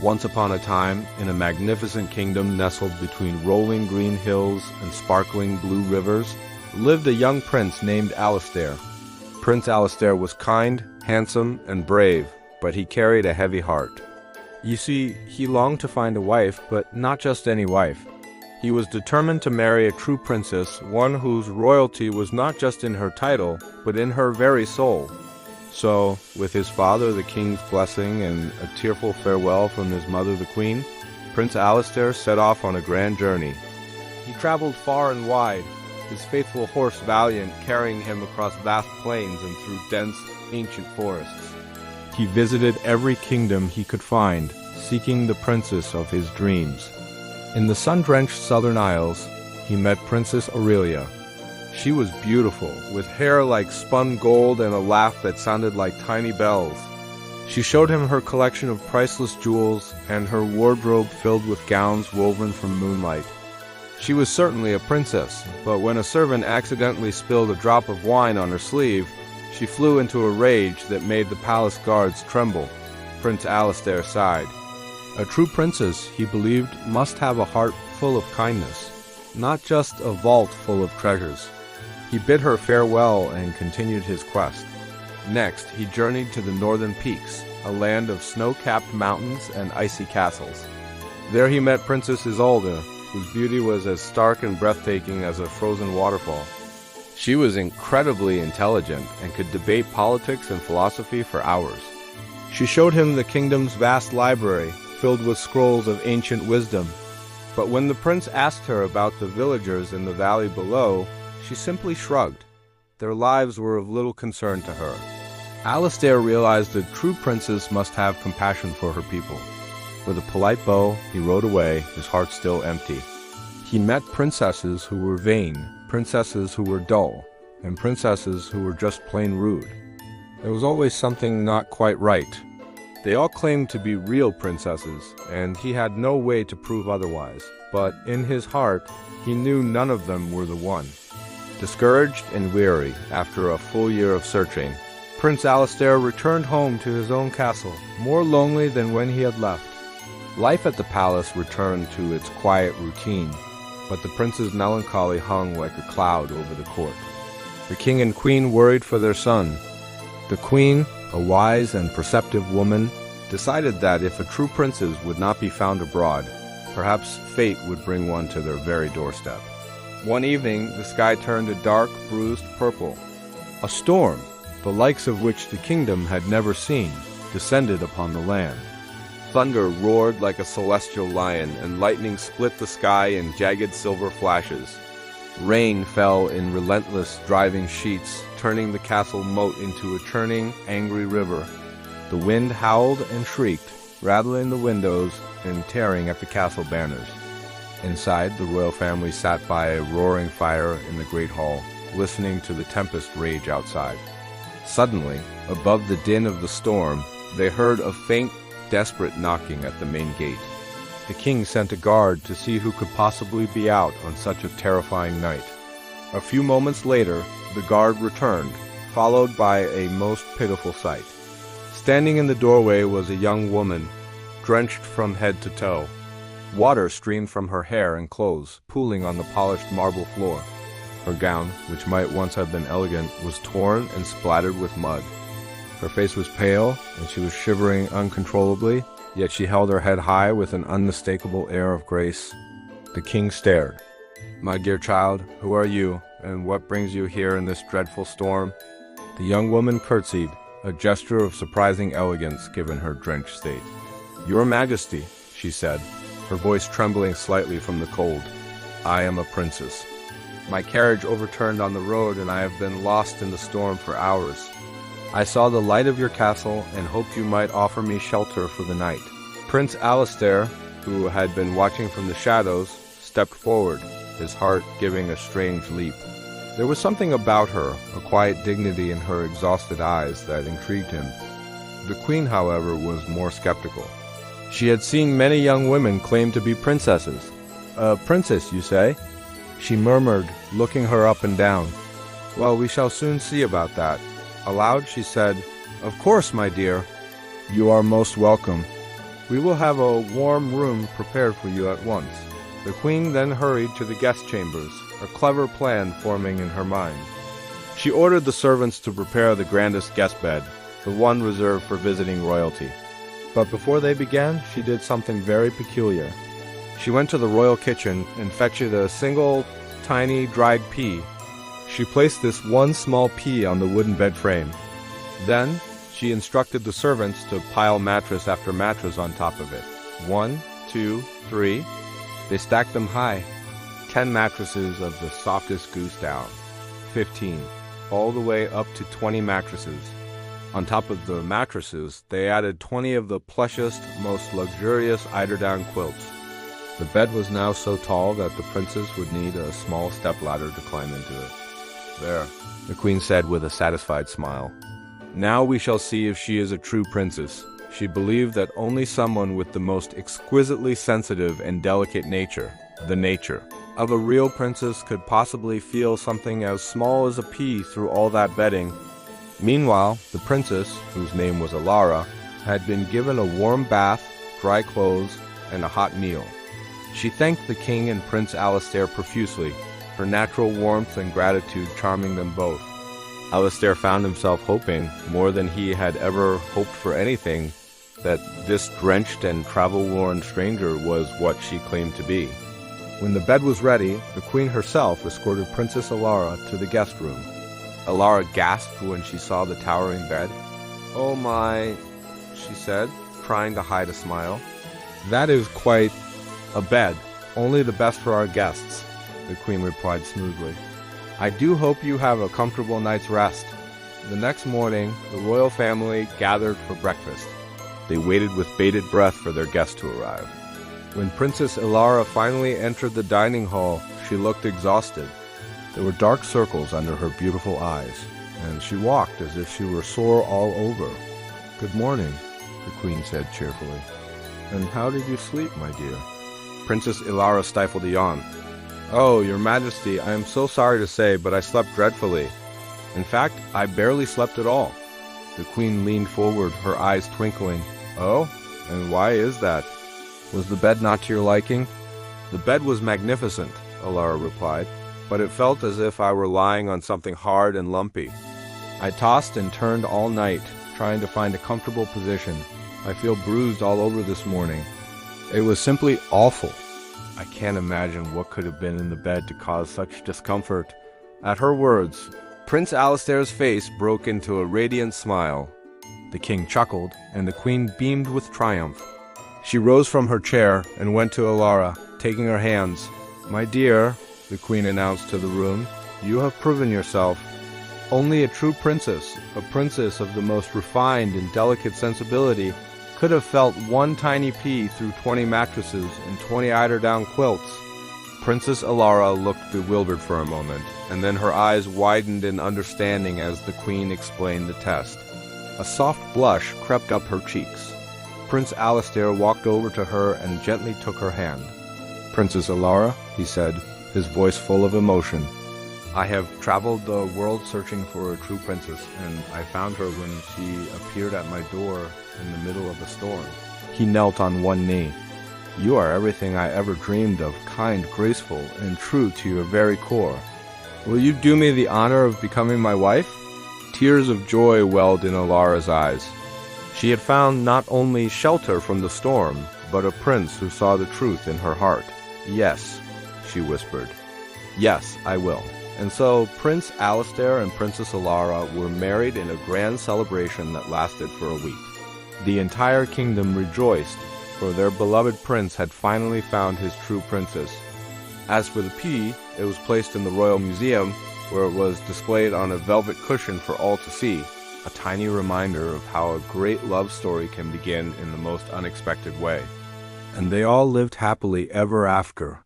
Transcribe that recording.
Once upon a time, in a magnificent kingdom nestled between rolling green hills and sparkling blue rivers, lived a young prince named Alistair. Prince Alistair was kind, handsome, and brave, but he carried a heavy heart. You see, he longed to find a wife, but not just any wife. He was determined to marry a true princess, one whose royalty was not just in her title, but in her very soul. So, with his father the king's blessing and a tearful farewell from his mother the queen, Prince Alistair set off on a grand journey. He traveled far and wide, his faithful horse Valiant carrying him across vast plains and through dense, ancient forests. He visited every kingdom he could find, seeking the princess of his dreams. In the sun-drenched southern isles, he met Princess Aurelia. She was beautiful, with hair like spun gold and a laugh that sounded like tiny bells. She showed him her collection of priceless jewels and her wardrobe filled with gowns woven from moonlight. She was certainly a princess, but when a servant accidentally spilled a drop of wine on her sleeve, she flew into a rage that made the palace guards tremble. Prince Alistair sighed. A true princess, he believed, must have a heart full of kindness, not just a vault full of treasures. He bid her farewell and continued his quest. Next, he journeyed to the northern peaks, a land of snow-capped mountains and icy castles. There he met Princess Isolde, whose beauty was as stark and breathtaking as a frozen waterfall. She was incredibly intelligent and could debate politics and philosophy for hours. She showed him the kingdom's vast library, filled with scrolls of ancient wisdom. But when the prince asked her about the villagers in the valley below, she simply shrugged. Their lives were of little concern to her. Alistair realized that true princes must have compassion for her people. With a polite bow, he rode away, his heart still empty. He met princesses who were vain, princesses who were dull, and princesses who were just plain rude. There was always something not quite right. They all claimed to be real princesses, and he had no way to prove otherwise. But in his heart, he knew none of them were the one. Discouraged and weary, after a full year of searching, Prince Alistair returned home to his own castle, more lonely than when he had left. Life at the palace returned to its quiet routine, but the prince's melancholy hung like a cloud over the court. The king and queen worried for their son. The queen, a wise and perceptive woman, decided that if a true princess would not be found abroad, perhaps fate would bring one to their very doorstep. One evening, the sky turned a dark, bruised purple. A storm, the likes of which the kingdom had never seen, descended upon the land. Thunder roared like a celestial lion, and lightning split the sky in jagged silver flashes. Rain fell in relentless, driving sheets, turning the castle moat into a churning, angry river. The wind howled and shrieked, rattling the windows and tearing at the castle banners. Inside, the royal family sat by a roaring fire in the great hall, listening to the tempest rage outside. Suddenly, above the din of the storm, they heard a faint, desperate knocking at the main gate. The king sent a guard to see who could possibly be out on such a terrifying night. A few moments later, the guard returned, followed by a most pitiful sight. Standing in the doorway was a young woman, drenched from head to toe. Water streamed from her hair and clothes, pooling on the polished marble floor. Her gown, which might once have been elegant, was torn and splattered with mud. Her face was pale, and she was shivering uncontrollably, yet she held her head high with an unmistakable air of grace. The king stared. "My dear child, who are you, and what brings you here in this dreadful storm?" The young woman curtsied, a gesture of surprising elegance given her drenched state. "Your Majesty," she said, her voice trembling slightly from the cold, "I am a princess. My carriage overturned on the road, and I have been lost in the storm for hours. I saw the light of your castle and hoped you might offer me shelter for the night." Prince Alistair, who had been watching from the shadows, stepped forward, his heart giving a strange leap. There was something about her, a quiet dignity in her exhausted eyes, that intrigued him. The queen, however, was more skeptical. She had seen many young women claim to be princesses. "A princess, you say?" she murmured, looking her up and down. "Well, we shall soon see about that." Aloud she said, "Of course, my dear. You are most welcome." We will have a warm room prepared for you at once." The queen then hurried to the guest chambers, a clever plan forming in her mind. She ordered the servants to prepare the grandest guest bed, the one reserved for visiting royalty. But before they began, she did something very peculiar. She went to the royal kitchen and fetched a single, tiny, dried pea. She placed this one small pea on the wooden bed frame. Then, she instructed the servants to pile mattress after mattress on top of it. 1, 2, 3. They stacked them high. 10 mattresses of the softest goose down. 15. All the way up to 20 mattresses. On top of the mattresses, they added 20 of the plushest, most luxurious eiderdown quilts. The bed was now so tall that the princess would need a small stepladder to climb into it. "There," the queen said with a satisfied smile. "Now we shall see if she is a true princess." She believed that only someone with the most exquisitely sensitive and delicate nature, the nature of a real princess, could possibly feel something as small as a pea through all that bedding. Meanwhile, the princess, whose name was Alara, had been given a warm bath, dry clothes, and a hot meal. She thanked the king and Prince Alistair profusely, her natural warmth and gratitude charming them both. Alistair found himself hoping, more than he had ever hoped for anything, that this drenched and travel-worn stranger was what she claimed to be. When the bed was ready, the queen herself escorted Princess Alara to the guest room. Alara gasped when she saw the towering bed. "Oh my," she said, trying to hide a smile. "That is quite a bed, only the best for our guests," the queen replied smoothly. "I do hope you have a comfortable night's rest." The next morning, the royal family gathered for breakfast. They waited with bated breath for their guests to arrive. When Princess Alara finally entered the dining hall, she looked exhausted. There were dark circles under her beautiful eyes, and she walked as if she were sore all over. "Good morning," the queen said cheerfully. "And how did you sleep, my dear?" Princess Alara stifled a yawn. "Oh, your majesty, I am so sorry to say, but I slept dreadfully. In fact, I barely slept at all." The queen leaned forward, her eyes twinkling. "Oh? And why is that? Was the bed not to your liking?" "The bed was magnificent," Alara replied, "but it felt as if I were lying on something hard and lumpy. I tossed and turned all night, trying to find a comfortable position. I feel bruised all over this morning. It was simply awful." I can't imagine what could have been in the bed to cause such discomfort. At her words, Prince Alistair's face broke into a radiant smile. The king chuckled, and the queen beamed with triumph. She rose from her chair and went to Alara, taking her hands. "My dear," the queen announced to the room, "you have proven yourself. Only a true princess, a princess of the most refined and delicate sensibility, could have felt one tiny pea through 20 mattresses and 20 eiderdown quilts." Princess Alara looked bewildered for a moment, and then her eyes widened in understanding as the queen explained the test. A soft blush crept up her cheeks. Prince Alistair walked over to her and gently took her hand. "Princess Alara," he said, his voice full of emotion, "I have traveled the world searching for a true princess, and I found her when she appeared at my door in the middle of a storm." He knelt on one knee. "You are everything I ever dreamed of, kind, graceful, and true to your very core. Will you do me the honor of becoming my wife?" Tears of joy welled in Alara's eyes. She had found not only shelter from the storm, but a prince who saw the truth in her heart. "Yes," she whispered. "Yes, I will." And so Prince Alistair and Princess Alara were married in a grand celebration that lasted for a week. The entire kingdom rejoiced, for their beloved prince had finally found his true princess. As for the pea, it was placed in the royal museum, where it was displayed on a velvet cushion for all to see, a tiny reminder of how a great love story can begin in the most unexpected way. And they all lived happily ever after,